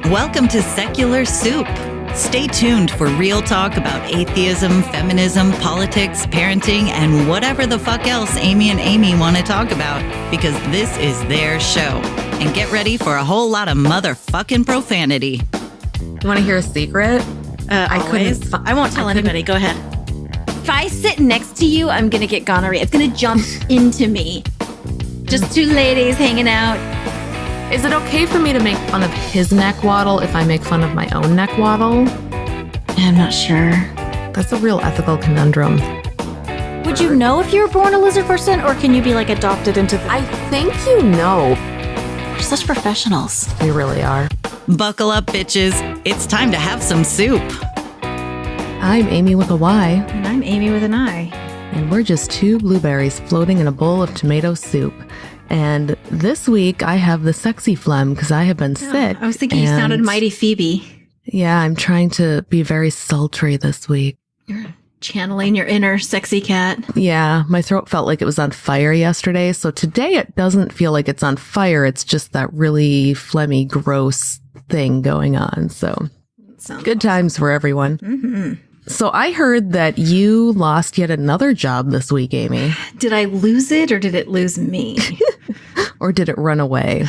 Welcome to Secular Soup. Stay tuned for real talk about atheism, feminism, politics, parenting, and whatever the fuck else Amy and Amy want to talk about, because this is their show. And get ready for a whole lot of motherfucking profanity. You want to hear a secret? I won't tell anybody. Go ahead. If I sit next to you, I'm going to get gonorrhea. It's going to jump into me. Just two ladies hanging out. Is it okay for me to make fun of his neck waddle if I make fun of my own neck waddle? I'm not sure. That's a real ethical conundrum. Would you know if you were born a lizard person, or can you be like adopted into the... I think you know. We're such professionals. We really are. Buckle up, bitches. It's time to have some soup. I'm Amy with a Y. And I'm Amy with an I. And we're just two blueberries floating in a bowl of tomato soup. And this week I have the sexy phlegm because I have been sick. I was thinking you sounded mighty Phoebe. Yeah, I'm trying to be very sultry this week. You're channeling your inner sexy cat. Yeah, my throat felt like it was on fire yesterday. So today it doesn't feel like it's on fire. It's just that really phlegmy, gross thing going on. So good times for everyone. Mm-hmm. So I heard that you lost yet another job this week, Amy. Did I lose it or did it lose me? Or did it run away?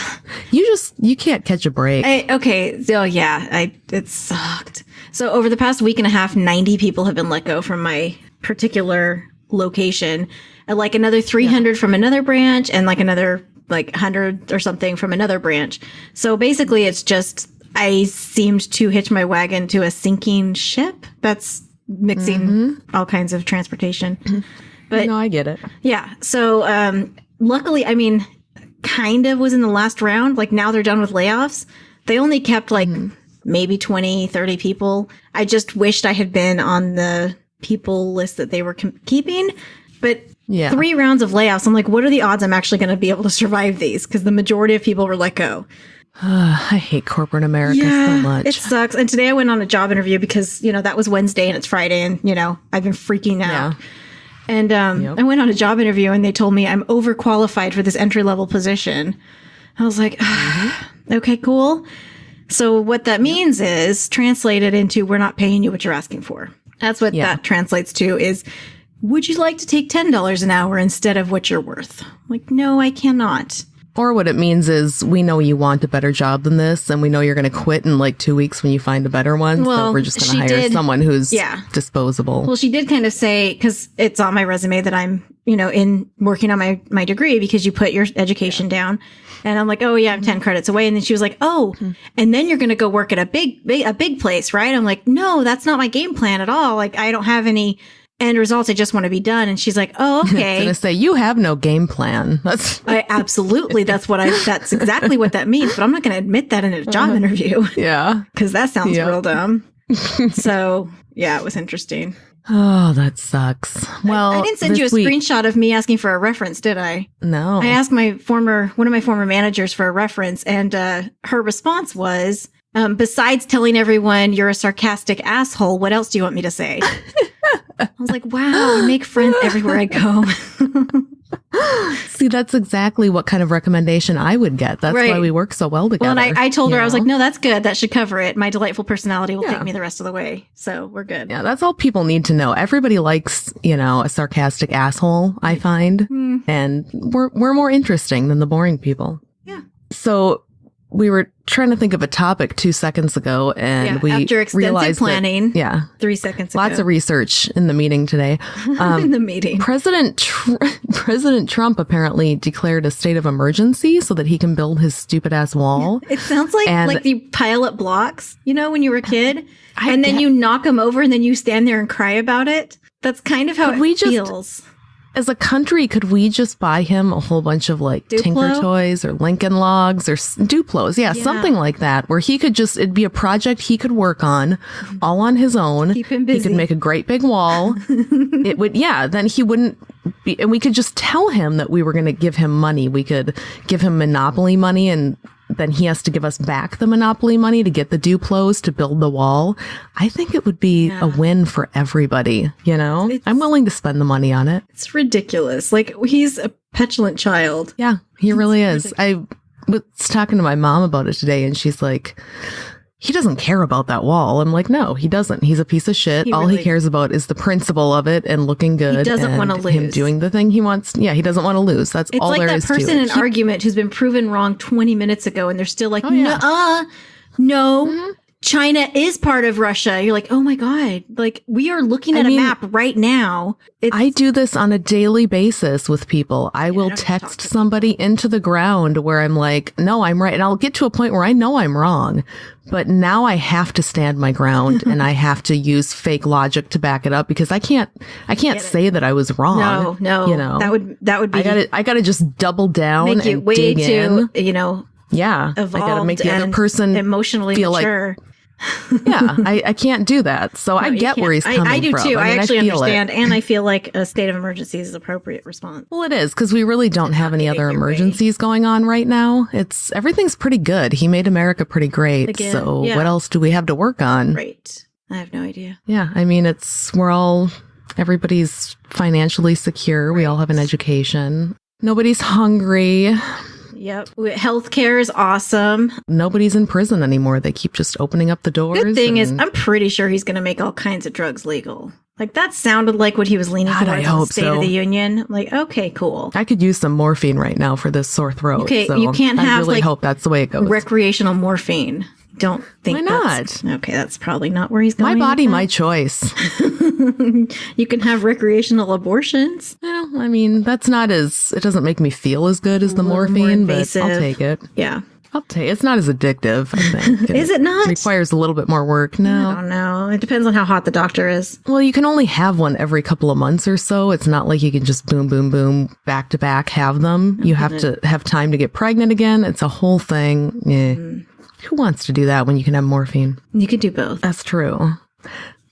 You can't catch a break. It sucked. So over the past week and a half, 90 people have been let go from my particular location. And like another 300 from another branch and like another 100 or something from another branch. So basically it's just, I seemed to hitch my wagon to a sinking ship that's mixing all kinds of transportation. But no, I get it. Yeah. So luckily, I mean, kind of was in the last round. Like now they're done with layoffs. They only kept like maybe 20, 30 people. I just wished I had been on the people list that they were keeping. But 3 rounds of layoffs, I'm like, what are the odds I'm actually going to be able to survive these? Because the majority of people were let go. I hate corporate America so much. It sucks. And today I went on a job interview because, that was Wednesday and it's Friday and, I've been freaking out. Yeah. And I went on a job interview and they told me I'm overqualified for this entry-level position. I was like, okay, cool. So what that means is translated into we're not paying you what you're asking for. That's what that translates to is, would you like to take $10 an hour instead of what you're worth? I'm like, no, I cannot. Or what it means is we know you want a better job than this, and we know you're going to quit in like 2 weeks when you find a better one. Well, so we're just going to hire someone who's disposable. Well, she did kind of say, because it's on my resume that I'm, in working on my degree because you put your education down. And I'm like, oh yeah, I'm 10 credits away. And then she was like, and then you're going to go work at a big place, right? I'm like, no, that's not my game plan at all. Like I don't have any end results. I just want to be done. And she's like, oh, okay. I was going to say, you have no game plan. That's that's exactly what that means. But I'm not going to admit that in a job interview. Yeah. Because that sounds real dumb. So yeah, it was interesting. Oh, that sucks. Well, I didn't send you a screenshot of me asking for a reference, did I? No. I asked one of my former managers for a reference, and her response was, besides telling everyone you're a sarcastic asshole, what else do you want me to say? I was like, wow, I make friends everywhere I go. See, that's exactly what kind of recommendation I would get. That's why we work so well together. Well, and I told her, I was like, no, that's good. That should cover it. My delightful personality will take me the rest of the way. So we're good. Yeah, that's all people need to know. Everybody likes, a sarcastic asshole, I find. And we're more interesting than the boring people. Yeah. So we were trying to think of a topic 2 seconds ago, and we after extensive realized planning. 3 seconds ago. Lots of research in the meeting today. In the meeting, President Trump apparently declared a state of emergency so that he can build his stupid ass wall. It sounds like the pile up blocks. when you were a kid, and then you knock them over, and then you stand there and cry about it. That's kind of how it feels. As a country, could we just buy him a whole bunch of Duplo? Tinker Toys or Lincoln Logs or Duplos? Yeah, something like that, where he could it'd be a project he could work on all on his own. Keep him busy. He could make a great big wall. It would, then he wouldn't be, and we could just tell him that we were going to give him money. We could give him Monopoly money, and then he has to give us back the Monopoly money to get the Duplos to build the wall. I think it would be a win for everybody, I'm willing to spend the money on it. It's ridiculous. He's a petulant child. Yeah, he really is. I was talking to my mom about it today, and she's like, he doesn't care about that wall. I'm like, no, he doesn't. He's a piece of shit. All he cares about is the principle of it and looking good. He doesn't want to lose. Him doing the thing he wants. Yeah, he doesn't want to lose. That's all there is to it. It's like that person in an argument who's been proven wrong 20 minutes ago, and they're still like, no. Mm-hmm. China is part of Russia. You're like, oh my God. Like, we are looking at a map right now. I do this on a daily basis with people. I will text somebody into the ground where I'm like, no, I'm right. And I'll get to a point where I know I'm wrong. But now I have to stand my ground and I have to use fake logic to back it up because I can't say that I was wrong. No. You know, that would be. I gotta just double down make it and way dig too, in. Yeah. I gotta make the other person emotionally feel mature. Yeah, I can't do that. So I get where he's coming from. I do too. I actually understand. It. And I feel like a state of emergency is an appropriate response. Well, it is because we really don't have any other emergencies going on right now. Everything's pretty good. He made America pretty great. Again, so what else do we have to work on? Right. I have no idea. Yeah. I mean, everybody's financially secure. Right. We all have an education. Nobody's hungry. Yep. Healthcare is awesome. Nobody's in prison anymore. They keep just opening up the doors. Good thing is, I'm pretty sure he's going to make all kinds of drugs legal. Like, that sounded like what he was leaning towards in the State of the Union. Like, okay, cool. I could use some morphine right now for this sore throat. Okay, so you can't have, I really hope that's the way it goes. Recreational morphine. Don't think Why not? Okay, that's probably not where he's going. My body, my choice. You can have recreational abortions. Well, I mean, it doesn't make me feel as good as the morphine, but I'll take it. Yeah. It's not as addictive, I think. Is it not? It requires a little bit more work. No. I don't know. It depends on how hot the doctor is. Well, you can only have one every couple of months or so. It's not like you can just boom, boom, boom, back to back have them. You have to have time to get pregnant again. It's a whole thing. Yeah. Who wants to do that when you can have morphine? You could do both. That's true.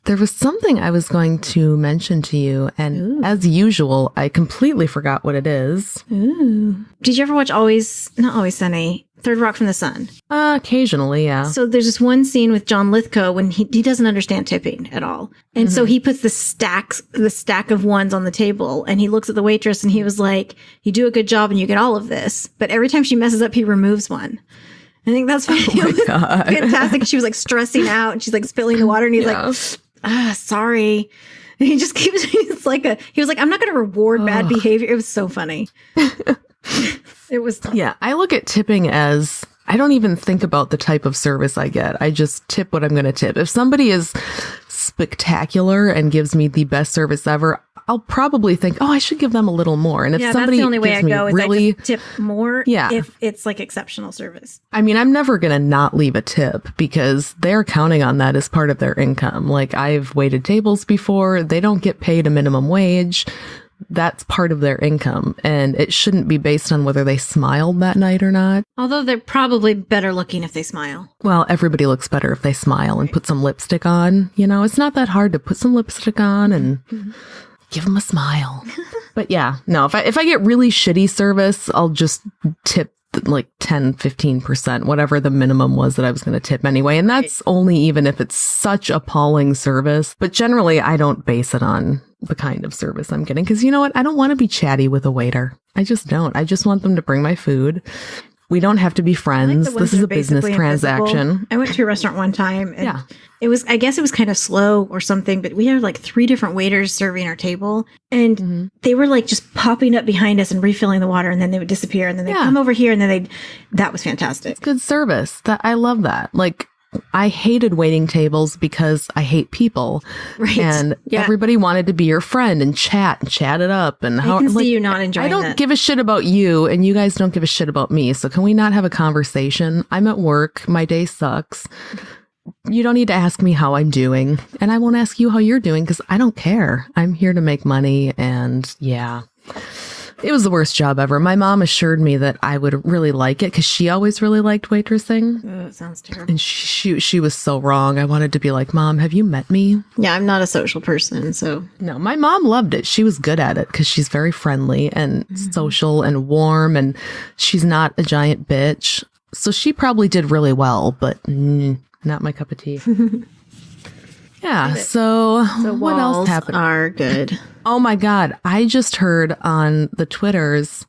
There was something I was going to mention to you, and as usual, I completely forgot what it is. Ooh. Did you ever watch Not Always Sunny, Third Rock from the Sun? Occasionally, yeah. So there's this one scene with John Lithgow when he doesn't understand tipping at all. And so he puts the stack of ones on the table, and he looks at the waitress, and he was like, you do a good job and you get all of this. But every time she messes up, he removes one. I think that's fantastic. She was like stressing out and she's like spilling the water and he's like, sorry. And he just keeps, he was like, I'm not going to reward bad behavior. It was so funny. It was. Yeah. I look at tipping as, I don't even think about the type of service I get. I just tip what I'm going to tip. If somebody is spectacular and gives me the best service ever, I'll probably think, I should give them a little more. And if somebody that's the only way I go is really, I just tip more if it's like exceptional service. I mean, I'm never going to not leave a tip because they're counting on that as part of their income. Like, I've waited tables before. They don't get paid a minimum wage. That's part of their income. And it shouldn't be based on whether they smiled that night or not. Although they're probably better looking if they smile. Well, everybody looks better if they smile and put some lipstick on. You know, it's not that hard to put some lipstick on and give them a smile. But yeah, no, if I get really shitty service, I'll just tip like 10, 15%, whatever the minimum was that I was going to tip anyway. And that's only even if it's such appalling service. But generally, I don't base it on the kind of service I'm getting. Because you know what? I don't want to be chatty with a waiter. I just don't. I just want them to bring my food. We don't have to be friends. This is a business transaction. I went to a restaurant one time. And I guess it was kind of slow or something, but we had like 3 different waiters serving our table. And they were like just popping up behind us and refilling the water. And then they would disappear. And then they'd come over here. And then that was fantastic. It's good service. I love that. Like, I hated waiting tables because I hate people. Right. And everybody wanted to be your friend and chat it up. And I can see you not enjoying that. I don't give a shit about you and you guys don't give a shit about me. So can we not have a conversation? I'm at work. My day sucks. You don't need to ask me how I'm doing. And I won't ask you how you're doing because I don't care. I'm here to make money. And it was the worst job ever. My mom assured me that I would really like it because she always really liked waitressing. Oh, it sounds terrible. And she was so wrong. I wanted to be like, Mom, have you met me? Yeah, I'm not a social person, so. No, my mom loved it. She was good at it because she's very friendly and social and warm, and she's not a giant bitch. So she probably did really well, but not my cup of tea. Yeah, so what else happened? Are good. Oh my God. I just heard on the Twitters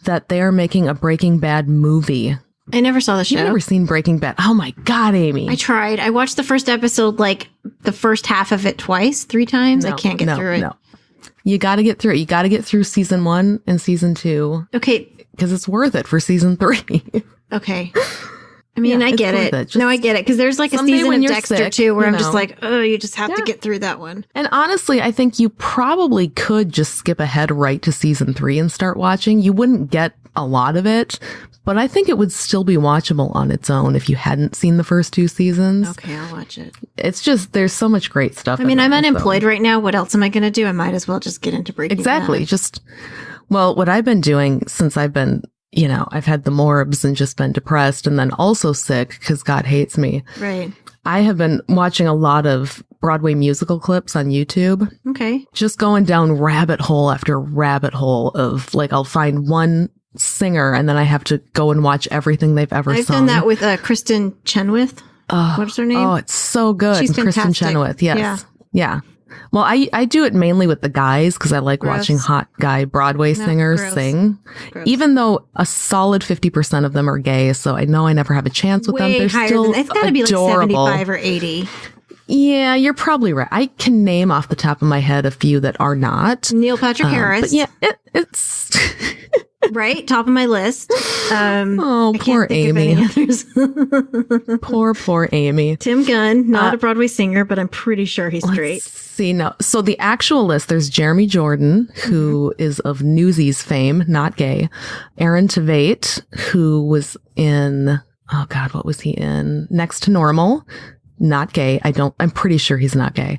that they are making a Breaking Bad movie. I never saw the show. You've never seen Breaking Bad? Oh my God, Amy. I tried. I watched the first episode, like the first half of it three times. I can't get through it. No. You got to get through it. You got to get through season 1 and season 2. Okay. Because it's worth it for season 3. Okay. I mean, I get it. No, I get it. Because there's like a season of Dexter too, where I'm just like, oh, you just have to get through that one. And honestly, I think you probably could just skip ahead right to season 3 and start watching. You wouldn't get a lot of it, but I think it would still be watchable on its own if you hadn't seen the first 2 seasons. Okay, I'll watch it. It's just, there's so much great stuff. I mean, I'm unemployed right now. What else am I going to do? I might as well just get into Breaking Bad. Well, what I've been doing since I've been, I've had the morbs and just been depressed and then also sick because God hates me. Right. I have been watching a lot of Broadway musical clips on YouTube. Okay. Just going down rabbit hole after rabbit hole of like, I'll find one singer and then I have to go and watch everything they've ever sung. I've done that with Kristen Chenoweth. What's her name? Oh, it's so good. She's Kristen fantastic. Chenoweth. Yes. Yeah. Well, I do it mainly with the guys because I like watching hot guy Broadway singers sing. Gross. Even though a solid 50% of them are gay, so I know I never have a chance with them. They're still it's got to be like 75 or 80. Yeah, you're probably right. I can name off the top of my head a few that are not. Neil Patrick Harris. But yeah, it's... right? Top of my list. Poor Amy. Poor Amy. Tim Gunn, not a Broadway singer, but I'm pretty sure he's straight. See, no. So the actual list, there's Jeremy Jordan, who is of Newsies fame, not gay. Aaron Tveit, who was in, oh God, what was he in? Next to Normal. Not gay. I'm pretty sure he's not gay.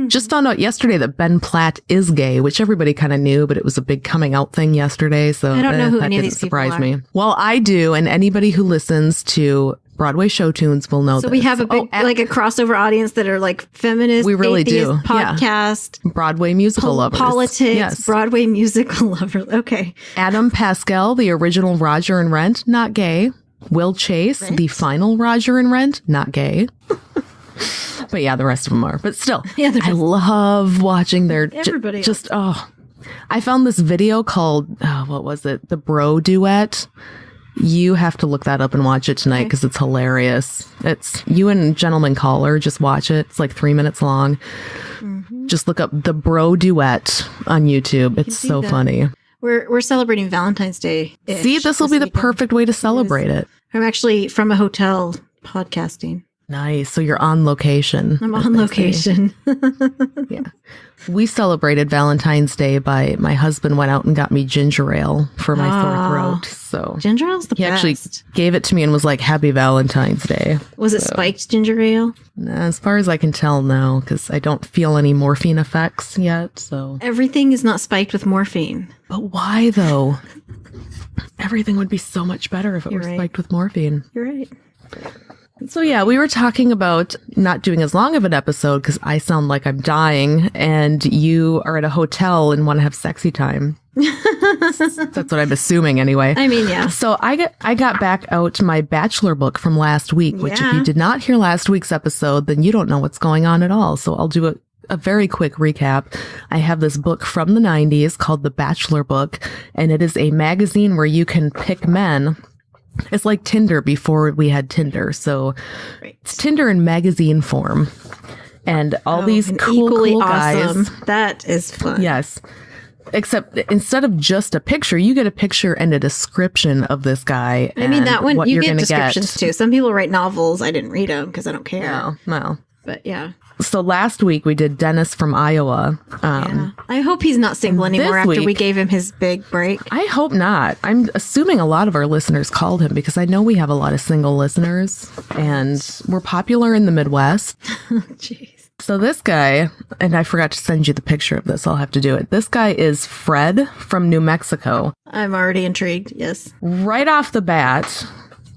Just found out yesterday that Ben Platt is gay, which everybody kind of knew, but it was a big coming out thing yesterday. So I don't know who that any of didn't these people surprise are. me. Well, I do. And anybody who listens to Broadway show tunes will know So this. we have a big, like a crossover audience that are like feminist, we really do. Podcast, Broadway musical lovers. Politics, yes. Broadway musical lovers. Okay. Adam Pascal, the original Roger and Rent, not gay. Will Chase, the final Roger and Rent, not gay. But yeah, the rest of them are. But still, I love watching their everybody just I found this video called what was it? The Bro Duet. You have to look that up and watch it tonight because it's hilarious. It's you and Gentleman Caller. Just watch it. It's like 3 minutes long. Mm-hmm. Just look up The Bro Duet on YouTube. It's so funny. We're celebrating Valentine's Day. See, this will be the perfect way to celebrate it. I'm actually from a hotel podcasting. Nice. So you're on location. I'm on location. Yeah. We celebrated Valentine's Day by my husband went out and got me ginger ale for my sore throat. So ginger ale's the best. He actually gave it to me and was like, "Happy Valentine's Day." Was it spiked ginger ale? As far as I can tell, no, because I don't feel any morphine effects yet. So everything is not spiked with morphine. But why though? Everything would be so much better if it were spiked with morphine. You're right. So yeah, we were talking about not doing as long of an episode because I sound like I'm dying and you are at a hotel and want to have sexy time. That's what I'm assuming anyway. I mean, yeah. So I got back out my Bachelor book from last week, which if you did not hear last week's episode, then you don't know what's going on at all. So I'll do a very quick recap. I have this book from the 90s called The Bachelor Book, and it is a magazine where you can pick men. It's like Tinder before we had Tinder. So it's Tinder in magazine form. And all these cool guys. Awesome. That is fun. Yes. Except instead of just a picture, you get a picture and a description of this guy. I mean, that one, you get descriptions too. Some people write novels. I didn't read them because I don't care. No. But yeah. So last week we did Dennis from Iowa. I hope he's not single anymore after we gave him his big break. I hope not. I'm assuming a lot of our listeners called him because I know we have a lot of single listeners and we're popular in the Midwest. Jeez. So this guy, and I forgot to send you the picture of this. I'll have to do it. This guy is Fred from New Mexico. I'm already intrigued. Yes. Right off the bat.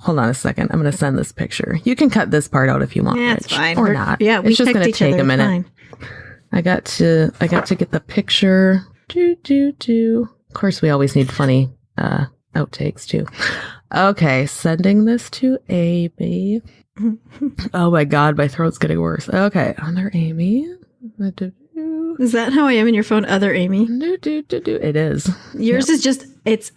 Hold on a second. I'm going to send this picture. You can cut this part out if you want. Yeah, it's fine. Or not. Yeah, it's just going to take a minute. I got to get the picture. Of course, we always need funny outtakes too. Okay, sending this to Amy. Oh my God, my throat's getting worse. Okay, other Amy. Is that how I am in your phone? Other Amy. It is. Yours is just it's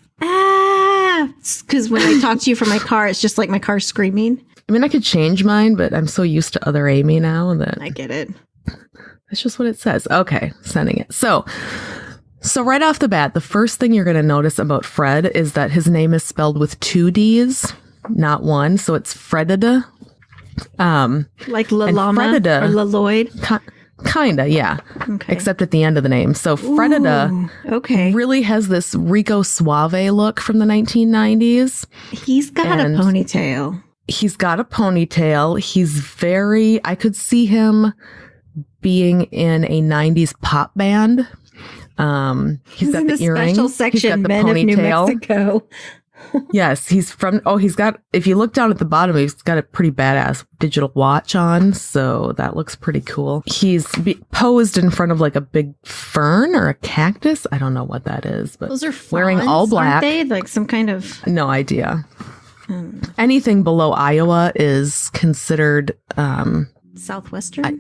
Yeah, because when I talk to you from my car, it's just like my car screaming. I mean, I could change mine, but I'm so used to other Amy now that I get it. That's just what it says. Okay, sending it. So right off the bat, the first thing you're going to notice about Fred is that his name is spelled with 2 D's, not 1. So it's Fredida. Like Lalama or Laloid? Kinda, yeah. Okay. Except at the end of the name. So Fredida really has this Rico Suave look from the 1990s. He's got a ponytail. He's got a ponytail. He's very, I could see him being in a 90s pop band. He's got the earring. Special section, he's got the Men ponytail. of New Mexico. Yes, he's from, he's got, if you look down at the bottom, he's got a pretty badass digital watch on. So that looks pretty cool. He's posed in front of like a big fern or a cactus. I don't know what that is, but those are fronds, wearing all black. Aren't they? Like some kind of. No idea. Anything below Iowa is considered, Southwestern?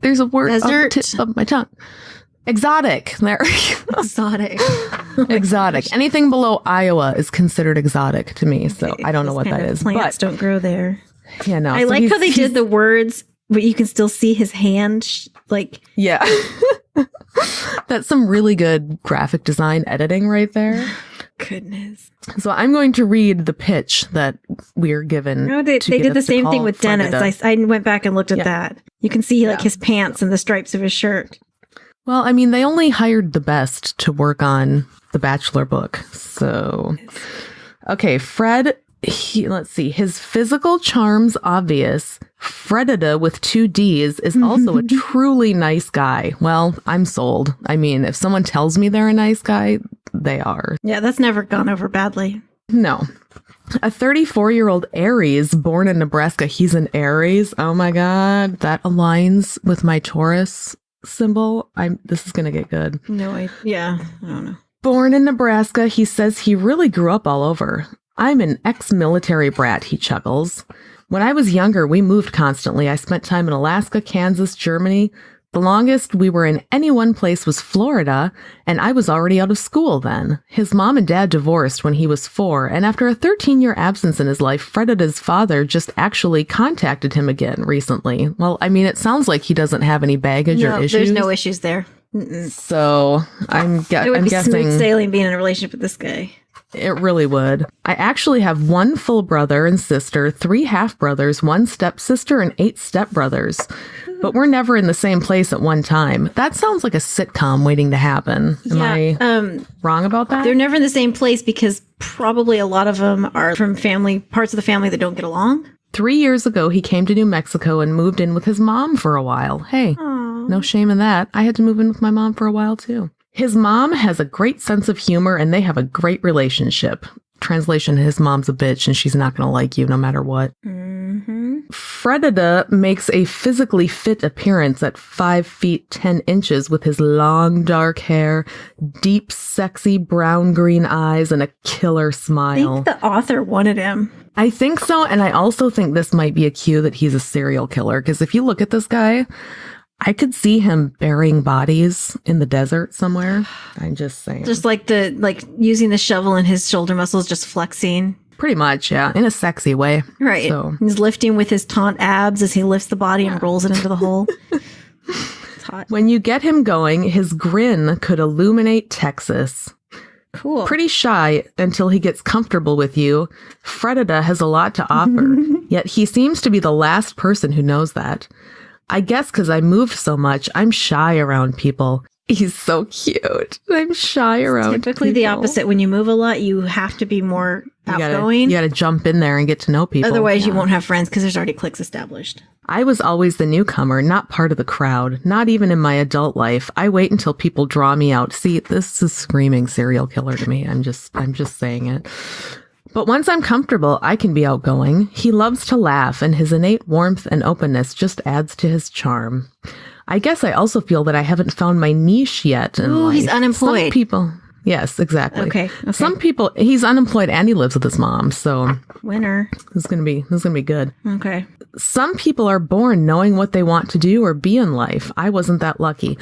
There's a word Desert? on the tip of my tongue. Exotic. There. Exotic. Exotic. Anything below Iowa is considered exotic to me. So I don't know what that is. Plants don't grow there. Yeah, no. I like how they did the words, but you can still see his hand. Yeah. That's some really good graphic design editing right there. Goodness. So I'm going to read the pitch that we're given. No, they did the same thing with Dennis. I went back and looked at that. You can see like his pants and the stripes of his shirt. Well, I mean, they only hired the best to work on the Bachelor Book. So, okay, Fred, let's see. His physical charm's obvious. Fredida with 2 D's is also a truly nice guy. Well, I'm sold. I mean, if someone tells me they're a nice guy, they are. Yeah, that's never gone over badly. No. A 34-year-old Aries born in Nebraska. He's an Aries. Oh my God. That aligns with my Taurus symbol. This is going to get good. I don't know. Born in Nebraska, he says he really grew up all over. I'm an ex-military brat, he chuckles. When I was younger, we moved constantly. I spent time in Alaska, Kansas, Germany. The longest we were in any one place was Florida, and I was already out of school then. His mom and dad divorced when he was 4, and after a 13-year absence in his life, Fredida's father just actually contacted him again recently. Well, I mean, it sounds like he doesn't have any baggage or issues. There's no issues there. So I'm guessing... It would be smooth sailing being in a relationship with this guy. It really would. I actually have 1 full brother and sister, 3 half-brothers, 1 stepsister, and 8 stepbrothers. But we're never in the same place at one time. That sounds like a sitcom waiting to happen. Am I wrong about that? They're never in the same place because probably a lot of them are from parts of the family that don't get along. 3 years ago, he came to New Mexico and moved in with his mom for a while. Hey, no shame in that. I had to move in with my mom for a while, too. His mom has a great sense of humor, and they have a great relationship. Translation, his mom's a bitch, and she's not going to like you no matter what. Mm-hmm. Fredida makes a physically fit appearance at 5 feet 10 inches with his long dark hair, deep, sexy brown-green eyes, and a killer smile. I think the author wanted him. I think so, and I also think this might be a cue that he's a serial killer, because if you look at this guy... I could see him burying bodies in the desert somewhere. I'm just saying. Just like using the shovel and his shoulder muscles just flexing. Pretty much, yeah. In a sexy way. Right. So. He's lifting with his taunt abs as he lifts the body and rolls it into the hole. It's hot. When you get him going, his grin could illuminate Texas. Cool. Pretty shy until he gets comfortable with you. Fredida has a lot to offer, yet he seems to be the last person who knows that. I guess because I moved so much, I'm shy around people. He's so cute. I'm shy around typically people. The opposite. When you move a lot, you have to be more outgoing. You gotta jump in there and get to know people. Otherwise, you won't have friends because there's already cliques established. I was always the newcomer, not part of the crowd, not even in my adult life. I wait until people draw me out. See, this is screaming serial killer to me. I'm just saying it. But once I'm comfortable, I can be outgoing. He loves to laugh, and his innate warmth and openness just adds to his charm. I guess I also feel that I haven't found my niche yet in life. He's unemployed. Some people... Yes, exactly. Okay. Some people... He's unemployed and he lives with his mom, so... Winner. This is gonna be good. Okay. Some people are born knowing what they want to do or be in life. I wasn't that lucky.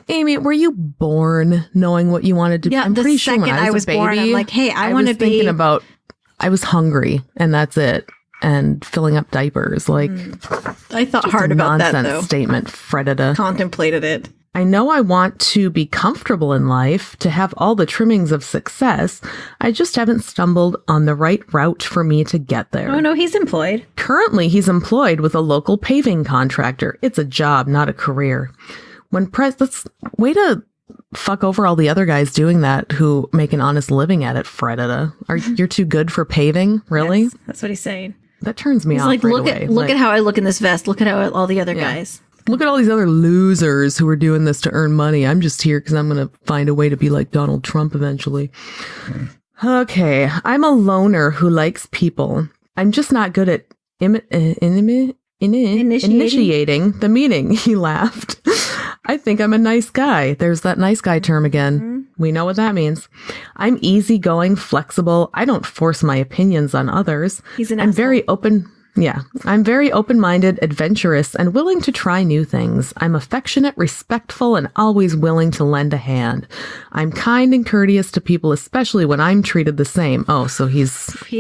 Amy, were you born knowing what you wanted to be? Yeah, I'm pretty sure when I was a baby, born, I'm like, hey, I want to be. Thinking about, I was hungry, and that's it. And filling up diapers, like I thought hard about that though. Nonsense statement, Fredida. Contemplated it. I know I want to be comfortable in life, to have all the trimmings of success. I just haven't stumbled on the right route for me to get there. Oh no, he's employed. Currently, he's employed with a local paving contractor. It's a job, not a career. Let's way to fuck over all the other guys doing that who make an honest living at it, Fredida. You're too good for paving? Really? Yes, that's what he's saying. That turns me He's off like, right look away. at how I look in this vest. Look at how all the other guys. Look at all these other losers who are doing this to earn money. I'm just here because I'm going to find a way to be like Donald Trump eventually. Okay. I'm a loner who likes people. I'm just not good at initiating the meeting. He laughed. I think I'm a nice guy. There's that nice guy term again. Mm-hmm. We know what that means. I'm easygoing, flexible. I don't force my opinions on others. I'm very open. Yeah, I'm very open-minded, adventurous, and willing to try new things. I'm affectionate, respectful, and always willing to lend a hand. I'm kind and courteous to people, especially when I'm treated the same. Oh, so he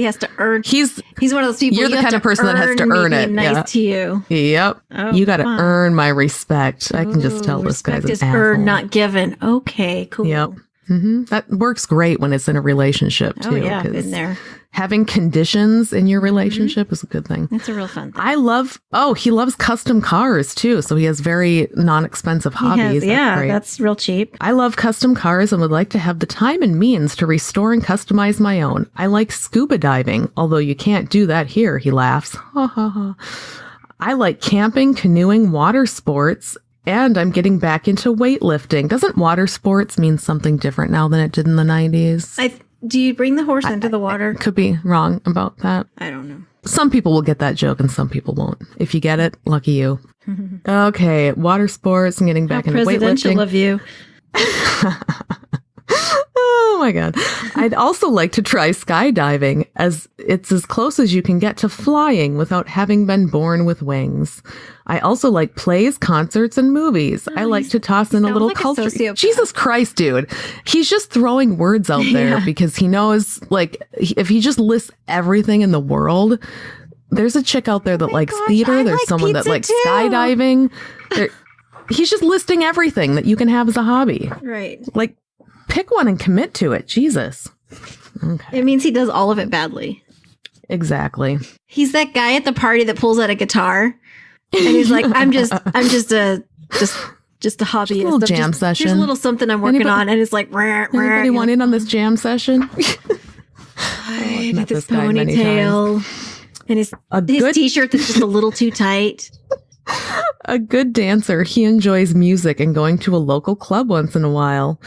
has to earn. He's one of those people. You're the kind of person that has to earn it. Nice to you. Yep. Oh, you got to earn my respect. I can just tell this guy's an asshole. Earned, not given. Okay, cool. Yep. Mm-hmm. That works great when it's in a relationship too. Oh yeah, been there. Having conditions in your relationship is a good thing. That's a real fun thing. He loves custom cars too. So he has very non-expensive hobbies. That's real cheap. I love custom cars and would like to have the time and means to restore and customize my own. I like scuba diving, although you can't do that here, he laughs. Ha ha ha. I like camping, canoeing, water sports, and I'm getting back into weightlifting. Doesn't water sports mean something different now than it did in the 90s? Do you bring the horse into the water? Could be wrong about that. I don't know. Some people will get that joke and some people won't. If you get it, lucky you. Okay, water sports and getting back into weightlifting. Presidential of you. Oh my God. I'd also like to try skydiving, as it's as close as you can get to flying without having been born with wings. I also like plays, concerts, and movies. I like to toss in a little culture. Jesus Christ, dude. He's just throwing words out there because he knows, like, if he just lists everything in the world, there's a chick out there that likes theater. There's someone that likes skydiving. He's just listing everything that you can have as a hobby. Right. Like, pick one and commit to it. Jesus. Okay. It means he does all of it badly. Exactly. He's that guy at the party that pulls out a guitar and he's like, I'm just a hobbyist. Just a little jam session. Here's a little something I'm working on, and it's like, anybody want in on this jam session? I met this ponytail and his t-shirt that's just a little too tight. A good dancer. He enjoys music and going to a local club once in a while.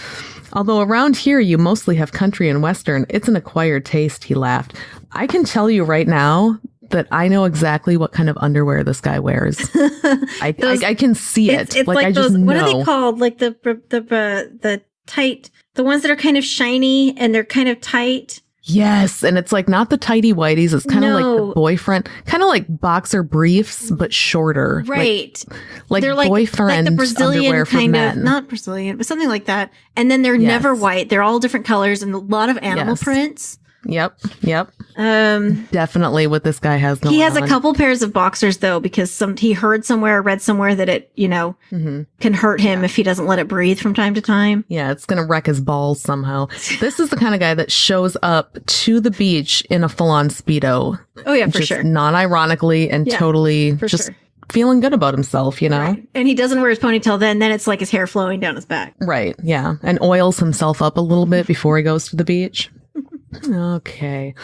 Although around here you mostly have country and western, it's an acquired taste, he laughed. I can tell you right now that I know exactly what kind of underwear this guy wears. I can see it. It's like those, what are they called? Like the tight, the ones that are kind of shiny and they're kind of tight. Yes, and it's like not the tighty whities. It's kind of like the boyfriend, kind of like boxer briefs, but shorter. Right. Like they're boyfriend like the Brazilian underwear for kind men. of, not Brazilian, but something like that. And then they're never white. They're all different colors and a lot of animal prints. Yep. Definitely what this guy has going on. He has a couple pairs of boxers though, because he heard somewhere, read somewhere that it, can hurt him if he doesn't let it breathe from time to time. Yeah, it's going to wreck his balls somehow. This is the kind of guy that shows up to the beach in a full-on Speedo. Oh yeah, for sure. Non-ironically and totally just feeling good about himself, Right. And he doesn't wear his ponytail then it's like his hair flowing down his back. Right, yeah. And oils himself up a little bit before he goes to the beach. Okay.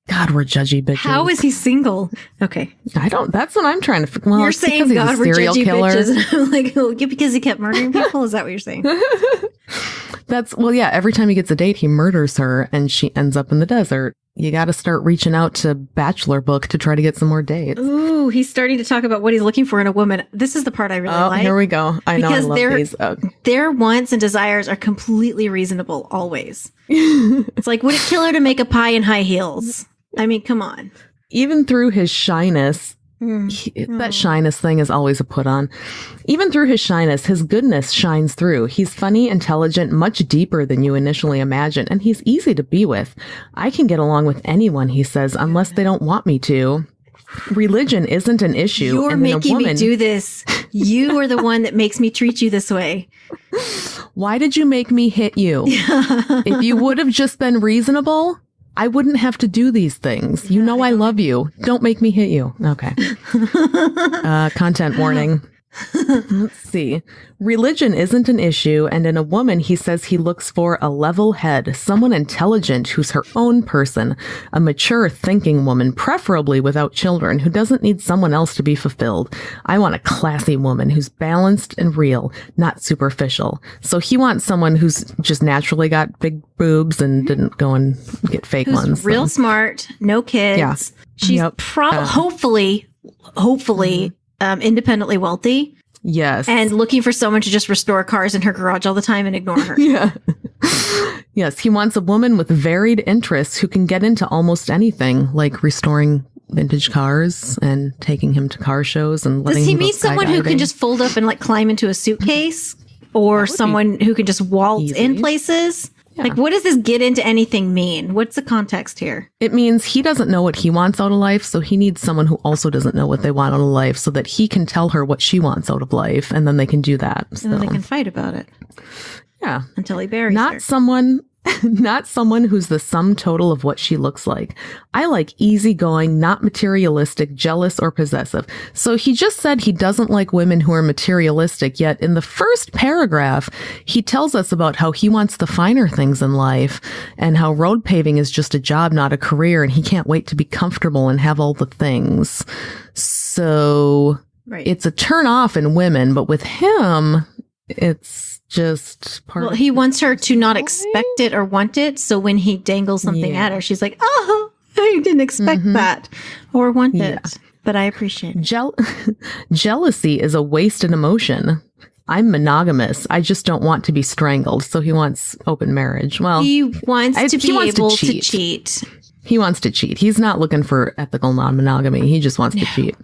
God, we're judgy bitches. How is he single? Okay. That's what I'm trying to figure. Well, you're saying God, we're judgy bitches. And I'm like, because he kept murdering people? Is that what you're saying? Every time he gets a date, he murders her and she ends up in the desert. You got to start reaching out to Bachelor Book to try to get some more dates. Ooh, he's starting to talk about what he's looking for in a woman. This is the part I really like. Here we go. I know I love these. Their wants and desires are completely reasonable, always. It's like, would it kill her to make a pie in high heels? I mean, come on. Even through his shyness, That shyness thing is always a put on. Even through his shyness, his goodness shines through. He's funny, intelligent, much deeper than you initially imagine, and he's easy to be with. I can get along with anyone, he says, unless they don't want me to. Religion isn't an issue. You're making me do this. You are the one that makes me treat you this way. Why did you make me hit you? If you would have just been reasonable, I wouldn't have to do these things. You know I love you. Don't make me hit you. Okay. Content warning. Let's see. Religion isn't an issue, and in a woman, he says he looks for a level head, someone intelligent who's her own person, a mature, thinking woman, preferably without children, who doesn't need someone else to be fulfilled. I want a classy woman who's balanced and real, not superficial. So he wants someone who's just naturally got big boobs and didn't go and get fake ones. Real smart, no kids. Yeah. She's hopefully, independently wealthy. Yes. And looking for someone to just restore cars in her garage all the time and ignore her. Yeah. Yes. He wants a woman with varied interests who can get into almost anything, like restoring vintage cars and taking him to car shows and letting him go skydiving. Does he meet someone who can just fold up and like climb into a suitcase? Or someone who can just waltz in places? Yeah. Like, what does this get into anything mean? What's the context here? It means he doesn't know what he wants out of life, so he needs someone who also doesn't know what they want out of life so that he can tell her what she wants out of life, and then they can do that. So. And then they can fight about it. Yeah. Until he buries her. Not someone who's the sum total of what she looks like. I like easygoing, not materialistic, jealous, or possessive. So he just said he doesn't like women who are materialistic, yet in the first paragraph, he tells us about how he wants the finer things in life and how road paving is just a job, not a career, and he can't wait to be comfortable and have all the things. So It's a turn off in women, but with him, it's just part of he wants her to not expect it or want it. So when he dangles something at her, she's like, oh, I didn't expect that or want it. But I appreciate it. Jealousy is a wasted emotion. I'm monogamous. I just don't want to be strangled. So he wants open marriage. Well, he wants to be able to cheat. He wants to cheat. He's not looking for ethical non-monogamy. He just wants to cheat.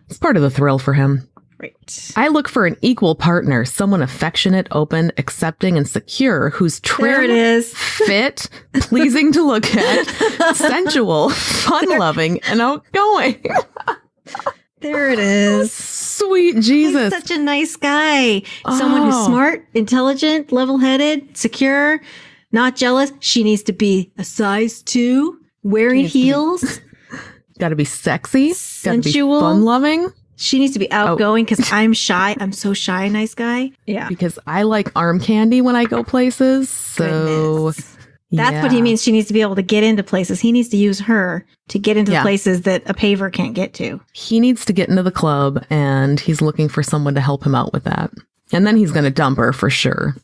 It's part of the thrill for him. Right. I look for an equal partner, someone affectionate, open, accepting, and secure, who's trim, fit, pleasing to look at, sensual, fun-loving, and outgoing. There it is. Sweet Jesus. He's such a nice guy. Someone who's smart, intelligent, level-headed, secure, not jealous. She needs to be a size 2, wearing heels. Got to be sexy. Sensual. Got to be fun-loving. She needs to be outgoing because I'm shy. I'm so shy, nice guy. Yeah. Because I like arm candy when I go places. So that's what he means. She needs to be able to get into places. He needs to use her to get into the places that a paver can't get to. He needs to get into the club, and he's looking for someone to help him out with that. And then he's going to dump her for sure.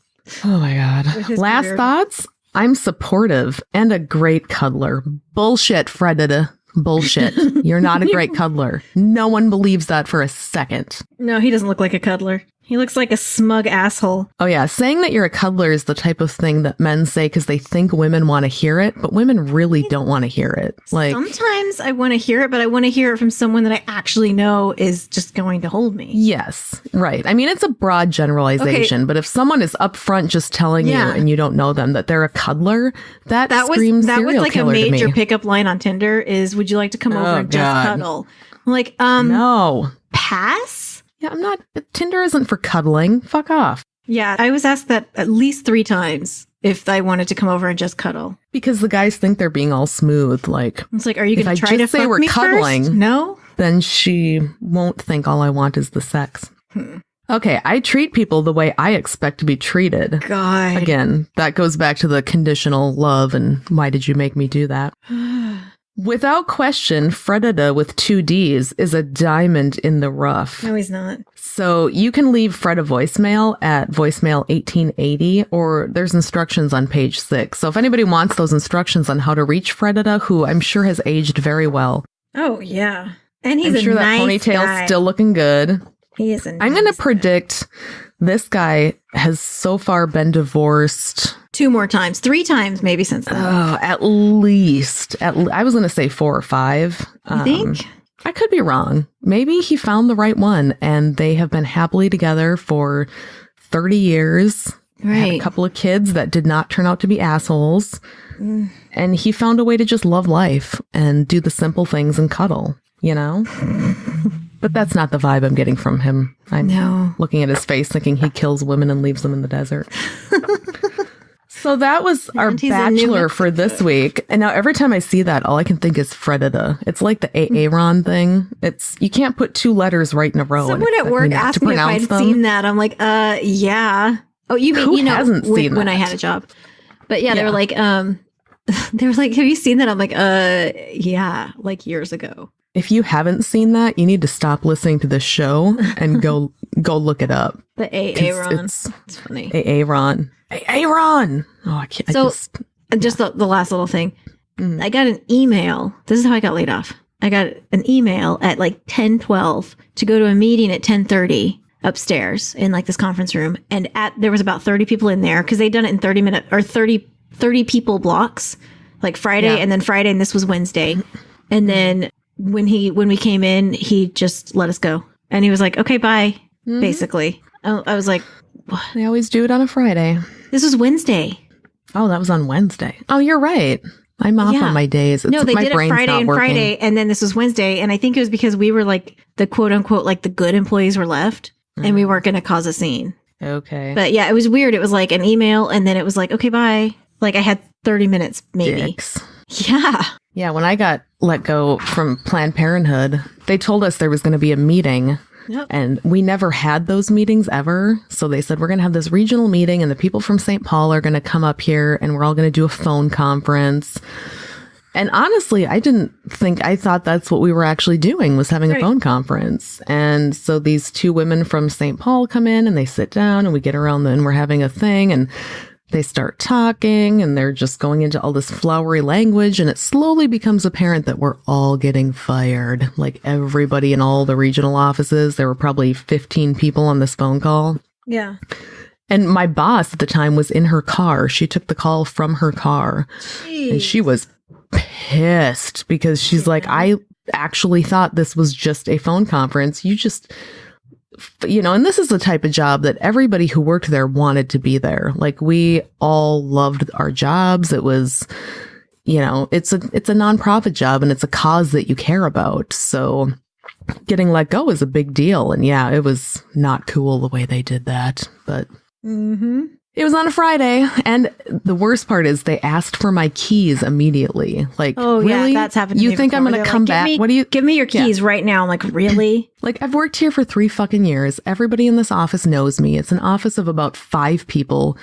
Oh my God. Last thoughts? I'm supportive and a great cuddler. Bullshit, Fredda. Bullshit. You're not a great cuddler. No one believes that for a second. No, he doesn't look like a cuddler. He looks like a smug asshole. Oh, yeah. Saying that you're a cuddler is the type of thing that men say because they think women want to hear it, but women really don't want to hear it. Like, sometimes I want to hear it, but I want to hear it from someone that I actually know is just going to hold me. Yes. Right. I mean, it's a broad generalization, but if someone is upfront just telling you and you don't know them that they're a cuddler, that screams serial killer to me. That was like a major pickup line on Tinder is, would you like to come over and just cuddle? I'm like, no. Pass? Yeah, I'm not. Tinder isn't for cuddling. Fuck off. Yeah, I was asked that at least 3 times if I wanted to come over and just cuddle. Because the guys think they're being all smooth. Like, it's like, are you going to try to fuck me cuddling first? No? Then she won't think all I want is the sex. Okay, I treat people the way I expect to be treated. God. Again, that goes back to the conditional love and why did you make me do that? Without question, Fredda with 2 Ds is a diamond in the rough. No, he's not. So you can leave Fred a voicemail at voicemail 1880, or there's instructions on page 6. So if anybody wants those instructions on how to reach Fredda, who I'm sure has aged very well. Oh, yeah. And he's I'm sure nice that ponytail's guy. Still looking good. He is a nice I'm going to predict this guy has so far been divorced 2 more times, 3 times maybe since then. At least. I was going to say 4 or 5. You think? I could be wrong. Maybe he found the right one and they have been happily together for 30 years. Right. Had a couple of kids that did not turn out to be assholes. And he found a way to just love life and do the simple things and cuddle, you know? But that's not the vibe I'm getting from him. I'm looking at his face thinking he kills women and leaves them in the desert. So that was our Bachelor for this week. And now every time I see that, all I can think is Fredida. It's like the Aaron thing. You can't put two letters right in a row. Someone at work asked me if I'd seen that. I'm like, yeah. Oh, you mean, Who hasn't seen when that? I had a job. But yeah, they were like, have you seen that? I'm like, yeah, like years ago. If you haven't seen that, you need to stop listening to this show and go look it up. The Aaron. It's funny. Aaron. Aaron. Oh, I can't. So just the last little thing. I got an email. This is how I got laid off. I got an email at like 10:12 to go to a meeting at 10:30 upstairs in like this conference room. And there was about 30 people in there because they'd done it in 30-minute or 30 people blocks, like Friday and then Friday. And this was Wednesday. And then when we came in, he just let us go. And he was like, okay, bye, basically. I was like, what? They always do it on a Friday. This was Wednesday. Oh, that was on Wednesday. Oh, you're right. I'm off on my days. No, they did it Friday and then this was Wednesday. And I think it was because we were like the quote unquote, like the good employees were left and we weren't going to cause a scene. Okay. But yeah, it was weird. It was like an email and then it was like, okay, bye. Like I had 30 minutes maybe. Dicks. Yeah. Yeah. When I got let go from Planned Parenthood, they told us there was going to be a meeting. Yep. And we never had those meetings ever. So they said, we're going to have this regional meeting and the people from St. Paul are going to come up here and we're all going to do a phone conference. And honestly, I thought that's what we were actually doing, was having a phone conference. And so these two women from St. Paul come in and they sit down and we get around and we're having a thing and they start talking and they're just going into all this flowery language. And it slowly becomes apparent that we're all getting fired. Like everybody in all the regional offices, there were probably 15 people on this phone call. Yeah. And my boss at the time was in her car. She took the call from her car. Jeez. And she was pissed because she's like, I actually thought this was just a phone conference. And this is the type of job that everybody who worked there wanted to be there. Like we all loved our jobs. It was, it's a nonprofit job and it's a cause that you care about. So getting let go is a big deal. And yeah, it was not cool the way they did that, but it was on a Friday. And the worst part is they asked for my keys immediately. Like, oh, really? Yeah, that's happened to me You think before. I'm going to come back? Give me your keys right now. I'm like, really? Like, I've worked here for 3 fucking years. Everybody in this office knows me. It's an office of about 5 people.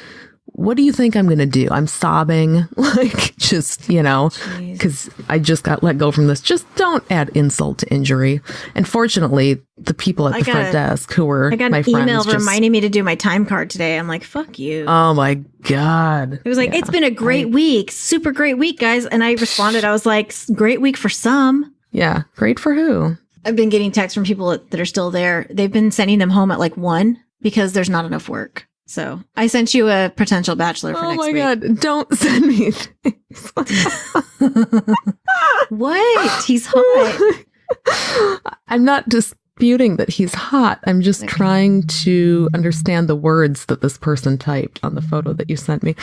What do you think I'm going to do? I'm sobbing, like, just, because I just got let go from this. Just don't add insult to injury. And fortunately, the people at the front desk who were my friends. I got an email reminding me to do my time card today. I'm like, fuck you. Oh my God. It was like, it's been a great week. Super great week, guys. And I responded, I was like, great week for some. Yeah. Great for who? I've been getting texts from people that are still there. They've been sending them home at like 1 because there's not enough work. So I sent you a potential bachelor for next week. Oh my God. Don't send me things. What? He's hot. I'm not disputing that he's hot. I'm just trying to understand the words that this person typed on the photo that you sent me.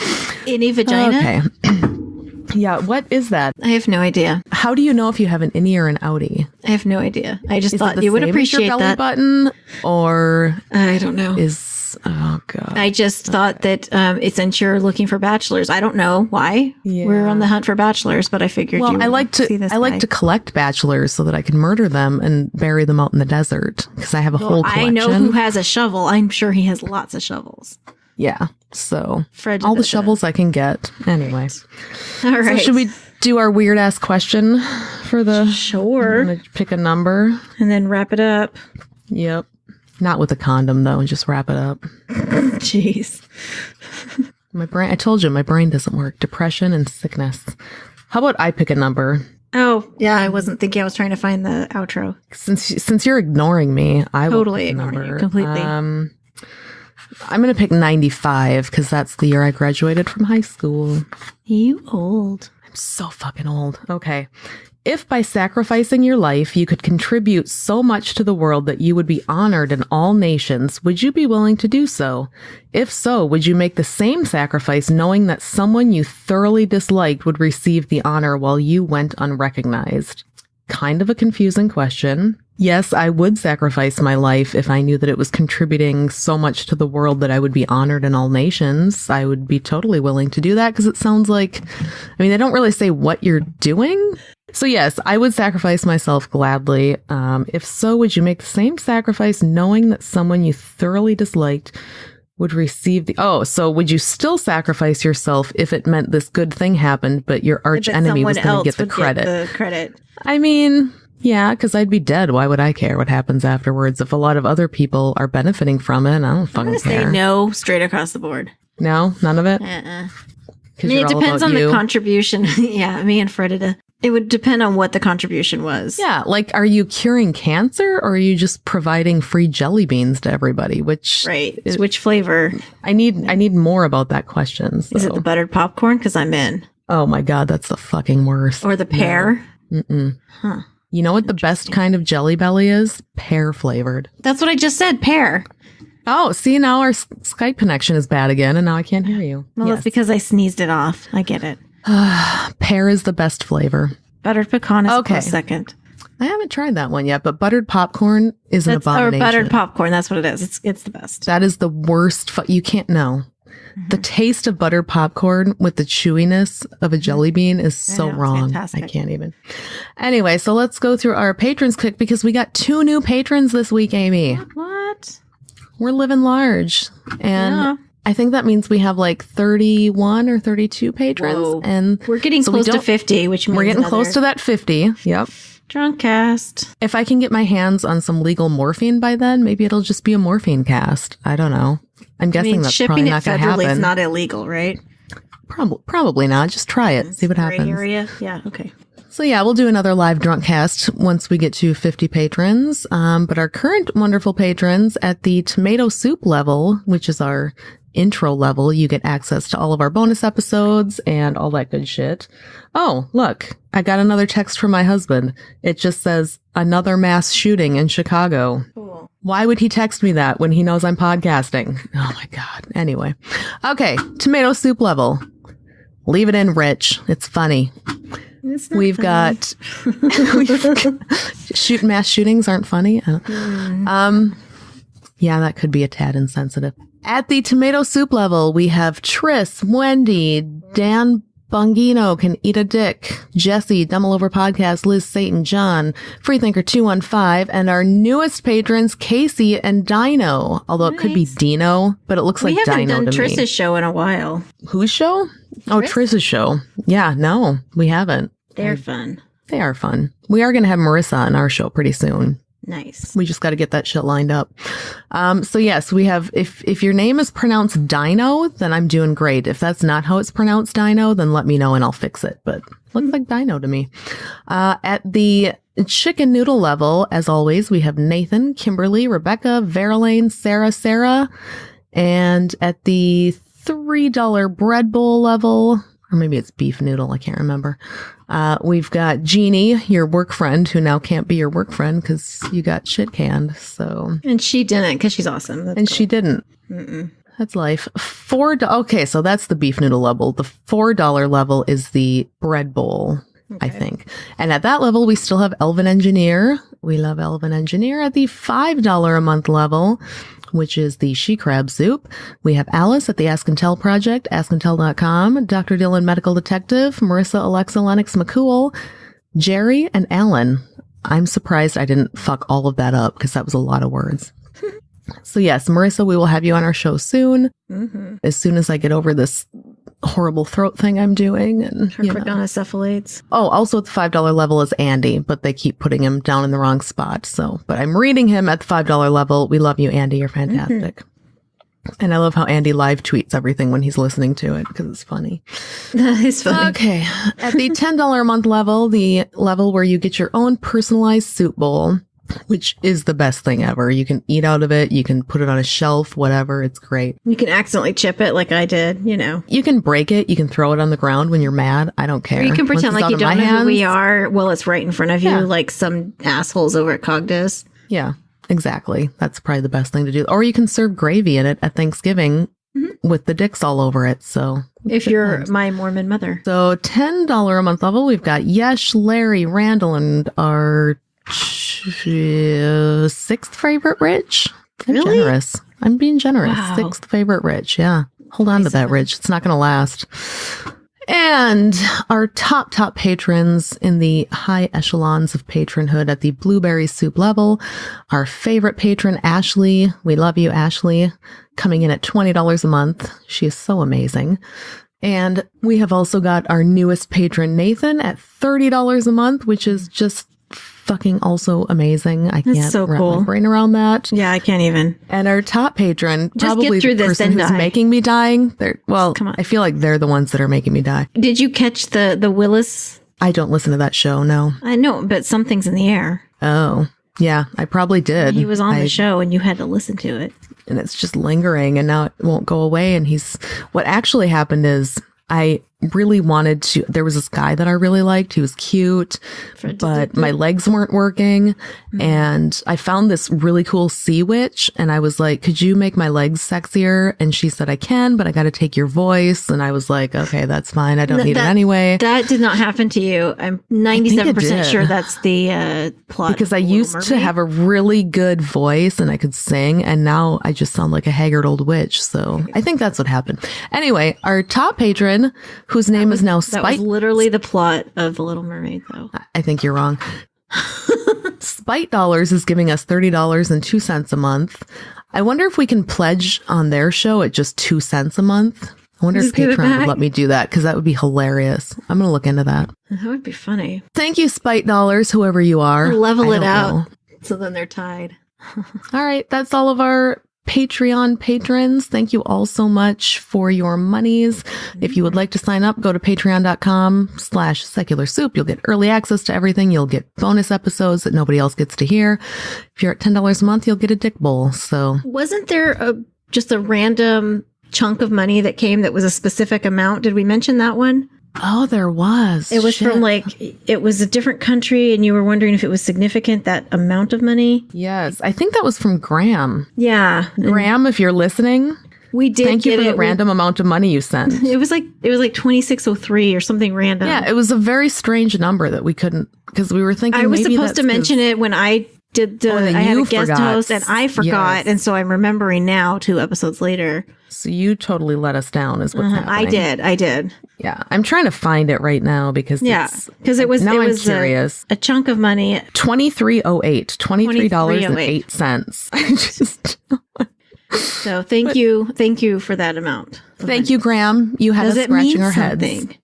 Innie vagina? Okay. Yeah. What is that? I have no idea. How do you know if you have an innie or an outie? I have no idea. I just thought you would appreciate your belly that. Button, or I don't know. Oh God. I just thought that since you're looking for bachelors, I don't know why we're on the hunt for bachelors, but I figured I like to collect bachelors so that I can murder them and bury them out in the desert because I have a whole collection. I know who has a shovel. I'm sure he has lots of shovels. Yeah. So all the shovels I can get. Anyway. All right. So should we do our weird ass question for the... Sure. I'm gonna pick a number. And then wrap it up. Yep. Not with a condom, though, and just wrap it up. Jeez. My brain, I told you, my brain doesn't work. Depression and sickness. How about I pick a number? Oh, yeah, I wasn't thinking. I was trying to find the outro. Since you're ignoring me, I will totally ignore you completely. I'm going to pick 95 because that's the year I graduated from high school. You old. I'm so fucking old. Okay. If by sacrificing your life, you could contribute so much to the world that you would be honored in all nations, would you be willing to do so? If so, would you make the same sacrifice knowing that someone you thoroughly disliked would receive the honor while you went unrecognized? Kind of a confusing question. Yes, I would sacrifice my life if I knew that it was contributing so much to the world that I would be honored in all nations. I would be totally willing to do that because it sounds like, I mean, they don't really say what you're doing. So yes, I would sacrifice myself gladly. If so, would you make the same sacrifice knowing that someone you thoroughly disliked would receive so would you still sacrifice yourself if it meant this good thing happened, but your arch enemy was going to get the credit? I mean, yeah, because I'd be dead. Why would I care what happens afterwards? If a lot of other people are benefiting from it, I don't fucking care. I'm going to say no, straight across the board. No? None of it? I mean, it depends on the contribution. Yeah, me and Fredida. It would depend on what the contribution was. Yeah, like, are you curing cancer or are you just providing free jelly beans to everybody? Which flavor? I need more about that question. So. Is it the buttered popcorn? Because I'm in. Oh my God, that's the fucking worst. Or the pear? No. Mm-mm. Huh. You know what the best kind of Jelly Belly is? Pear flavored. That's what I just said, pear. Oh, see, now our Skype connection is bad again and now I can't hear you. Well, that's because I sneezed it off. I get it. Pear is the best flavor. Buttered pecan is close second. I haven't tried that one yet, but buttered popcorn is an abomination. Or buttered popcorn, that's what it is. It's the best. That is the worst. You can't know. Mm-hmm. The taste of buttered popcorn with the chewiness of a jelly bean is so wrong. I can't even. Anyway, so let's go through our patrons quick because we got 2 new patrons this week, Amy. What? We're living large. And I think that means we have like 31 or 32 patrons. Whoa. And we're getting close to 50, which means we're getting close to that 50. Yep. Drunk cast. If I can get my hands on some legal morphine by then, maybe it'll just be a morphine cast. I don't know. I'm guessing that's probably not going to happen. Shipping it federally is not illegal, right? Probably not. Just try it. See what happens. Area? Yeah. Okay. So yeah, we'll do another live drunk cast once we get to 50 patrons. But our current wonderful patrons at the tomato soup level, which is our intro level, you get access to all of our bonus episodes and all that good shit. Oh, look, I got another text from my husband. It just says, another mass shooting in Chicago. Cool. Why would he text me that when he knows I'm podcasting? Oh my God. Anyway. Okay. Tomato soup level. Leave it in, Rich. It's funny. We've got mass shootings aren't funny. Yeah, that could be a tad insensitive. At the tomato soup level, we have Triss, Wendy, Dan Bongino, Can Eat a Dick, Jesse, Dummel Over Podcast, Liz Satan, John, Freethinker 215, and our newest patrons, Casey and Dino. Although it could be Dino, but it looks like Dino to me. We haven't done Triss's show in a while. Whose show? Oh, Triss's show. Yeah, no, we haven't. They're fun. They are fun. We are going to have Marissa on our show pretty soon. Nice. We just got to get that shit lined up. So yes, we have, if your name is pronounced Dino, then I'm doing great. If that's not how it's pronounced Dino, then let me know and I'll fix it. But looks like Dino to me. At the chicken noodle level, as always, we have Nathan, Kimberly, Rebecca, Verlaine, Sarah. And at the $3 bread bowl level, or maybe it's beef noodle, I can't remember. We've got Jeannie, your work friend, who now can't be your work friend because you got shit canned. So, and she didn't because she's awesome. That's and cool. She didn't. Mm-mm. That's life. Okay, so that's the beef noodle level. The $4 level is the bread bowl, I think. And at that level, we still have Elvin Engineer. We love Elvin Engineer. At the $5 a month level, which is the she crab soup, we have Alice at the Ask and Tell Project, askandtell.com, Dr. Dylan Medical Detective, Marissa Alexa Lennox McCool, Jerry, and Alan. I'm surprised I didn't fuck all of that up because that was a lot of words. So yes, Marissa, we will have you on our show soon. Mm-hmm. As soon as I get over this horrible throat thing I'm doing. And Trichogonocephalates. Oh, also at the $5 level is Andy, but they keep putting him down in the wrong spot. So, but I'm reading him at the $5 level. We love you, Andy. You're fantastic. Mm-hmm. And I love how Andy live tweets everything when he's listening to it because it's funny. That is funny. Okay. At the $10 a month level, the level where you get your own personalized soup bowl, which is the best thing ever. You can eat out of it. You can put it on a shelf, whatever. It's great. You can accidentally chip it like I did, you know. You can break it. You can throw it on the ground when you're mad. I don't care. Or you can pretend like you don't know who we are while it's right in front of you, Yeah. like some assholes over at Cogdis. Yeah, exactly. That's probably the best thing to do. Or you can serve gravy in it at Thanksgiving with the dicks all over it. So If you're my Mormon mother. So $10 a month level, we've got Yesh, Larry, Randall, and our sixth favorite Rich. I'm Really? generous. I'm being generous. Wow. Sixth favorite Rich. Yeah. Hold on to that, Rich. It's not going to last. And our top patrons in the high echelons of patronhood at the Blueberry Soup level, our favorite patron, Ashley. We love you, Ashley, coming in at $20 a month. She is so amazing. And we have also got our newest patron, Nathan, at $30 a month, which is just fucking also amazing. I can't so wrap cool. my brain around that. Yeah, I can't even. And our top patron, Just probably get through the this, person then who's die. making me dying. Come on. I feel like they're the ones that are making me die. Did you catch the Willis? I don't listen to that show, no. I know, but something's in the air. Oh, yeah, I probably did. He was on the show and you had to listen to it. And it's just lingering and now it won't go away. And what actually happened is I really wanted to, there was this guy that I really liked. He was cute, but my legs weren't working. And I found this really cool sea witch. And I was like, could you make my legs sexier? And she said, I can, but I got to take your voice. And I was like, okay, that's fine. I don't need it anyway. That did not happen to you. I'm 97% did. sure that's the plot. Because I of Little used to Mermaid. have a really good voice and I could sing, and now I just sound like a haggard old witch. So I think that's what happened. Anyway, our top patron, whose name is now That was Spite. literally the plot of The Little Mermaid, though. I think you're wrong. Spite Dollars is giving us $30.02 a month. I wonder if we can pledge on their show at just 2 cents a month. I wonder Just if give it Patreon would back. let me do that, because that would be hilarious. I'm going to look into that. That would be funny. Thank you, Spite Dollars, whoever you are. Level I it don't out. know. So then they're tied. All right, that's all of our Patreon patrons. Thank you all so much for your monies. If you would like to sign up, go to patreon.com/secular soup. You'll get early access to everything. You'll get bonus episodes that nobody else gets to hear. If you're at $10 a month, you'll get a dick bowl. So Wasn't there just a random chunk of money that came that was a specific amount? Did we mention that one? oh, there was. It was Shit. from like, it was a different country and you were wondering if it was significant, that amount of money. Yes, I think that was from Graham. Yeah. Graham, if you're listening, We did thank you get for the it. random amount of money you sent. It was like 2603 or something random. Yeah, it was a very strange number that we couldn't, because we were thinking I was maybe supposed to that's 'cause- mention it when I did the, then I had a you guest forgot. host and I forgot. Yes. And so I'm remembering now 2 episodes later. So you totally let us down is what's happening. I did. Yeah, I'm trying to find it right now because Yeah. it's, Because it was, now it I'm was curious. a chunk of money. $23.08, $23.08. I just So thank you for that amount. thank you, Graham. You had Does us it mean scratching our something? heads.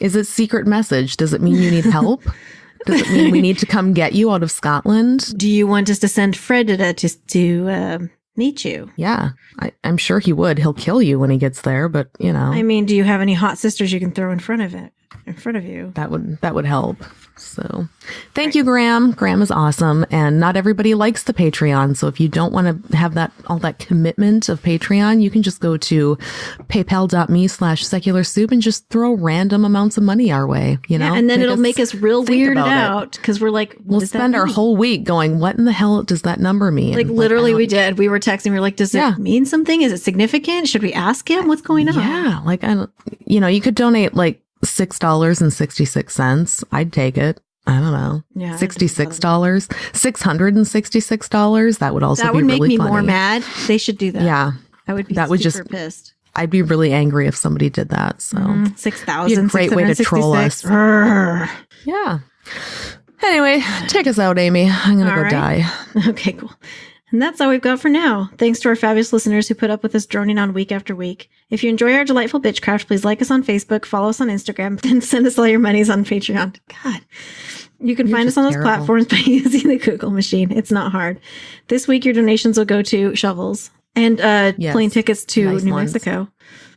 Is it secret message? Does it mean you need help? Does it mean we need to come get you out of Scotland? Do you want us to send Fred to meet you? Yeah, I'm sure he would. He'll kill you when he gets there, but you know, I mean, do you have any hot sisters you can throw in front of you? that would help. So thank you, Graham. Graham is awesome. And not everybody likes the Patreon. So if you don't want to have all that commitment of Patreon, you can just go to paypal.me/secular soup and just throw random amounts of money our way, you know? Yeah, and then it'll make us real think weirded about it. out because we're like, We'll does that spend our mean? whole week going, what in the hell does that number mean? Like literally we did. We were texting. We were like, does Yeah. it mean something? Is it significant? Should we ask him what's going on? Yeah. Like, you could donate like $6.66. I'd take it. I don't know. Yeah, $66, $666. That would also That be would make really me funny. more mad. They should do that. Yeah. I would be That would super just- pissed. I'd be really angry if somebody did that. So 6,000. Be a great way to troll us. yeah. Anyway, take us out, Amy. I'm going to All go right. die. Okay, cool. And that's all we've got for now. Thanks to our fabulous listeners who put up with us droning on week after week. If you enjoy our delightful bitchcraft, please like us on Facebook, follow us on Instagram, and send us all your monies on Patreon. God. You can find us on those terrible. platforms by using the Google machine. It's not hard. This week, your donations will go to shovels and Yes. plane tickets to Nice New ones. Mexico.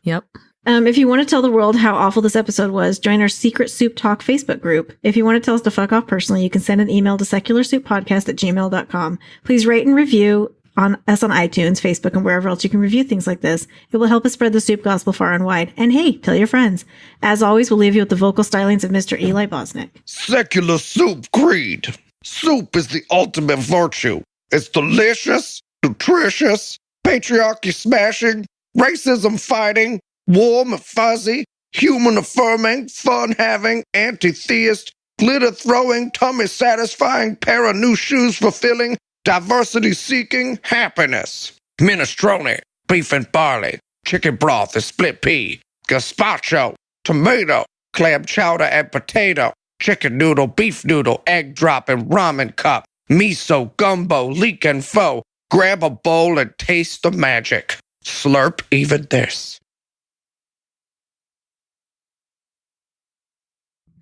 Yep. If you want to tell the world how awful this episode was, join our Secret Soup Talk Facebook group. If you want to tell us to fuck off personally, you can send an email to secularsouppodcast@gmail.com. Please rate and review us on iTunes, Facebook, and wherever else you can review things like this. It will help us spread the soup gospel far and wide. And hey, tell your friends. As always, we'll leave you with the vocal stylings of Mr. Eli Bosnick. Secular soup creed. Soup is the ultimate virtue. It's delicious, nutritious, patriarchy smashing, racism fighting, warm and fuzzy, human affirming, fun having, anti-theist, glitter throwing, tummy satisfying, pair of new shoes fulfilling, diversity seeking, happiness. Minestrone, beef and barley, chicken broth and split pea, gazpacho, tomato, clam chowder and potato, chicken noodle, beef noodle, egg drop and ramen cup, miso, gumbo, leek and pho. Grab a bowl and taste the magic. Slurp even this.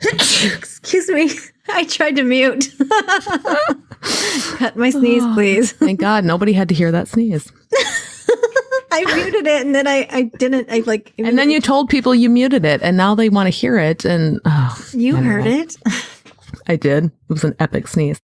Excuse me. I tried to mute. Cut my sneeze, please. Thank God nobody had to hear that sneeze. I muted it and then I didn't. And then you told people you muted it, and now they want to hear it. And you heard it. I did. It was an epic sneeze.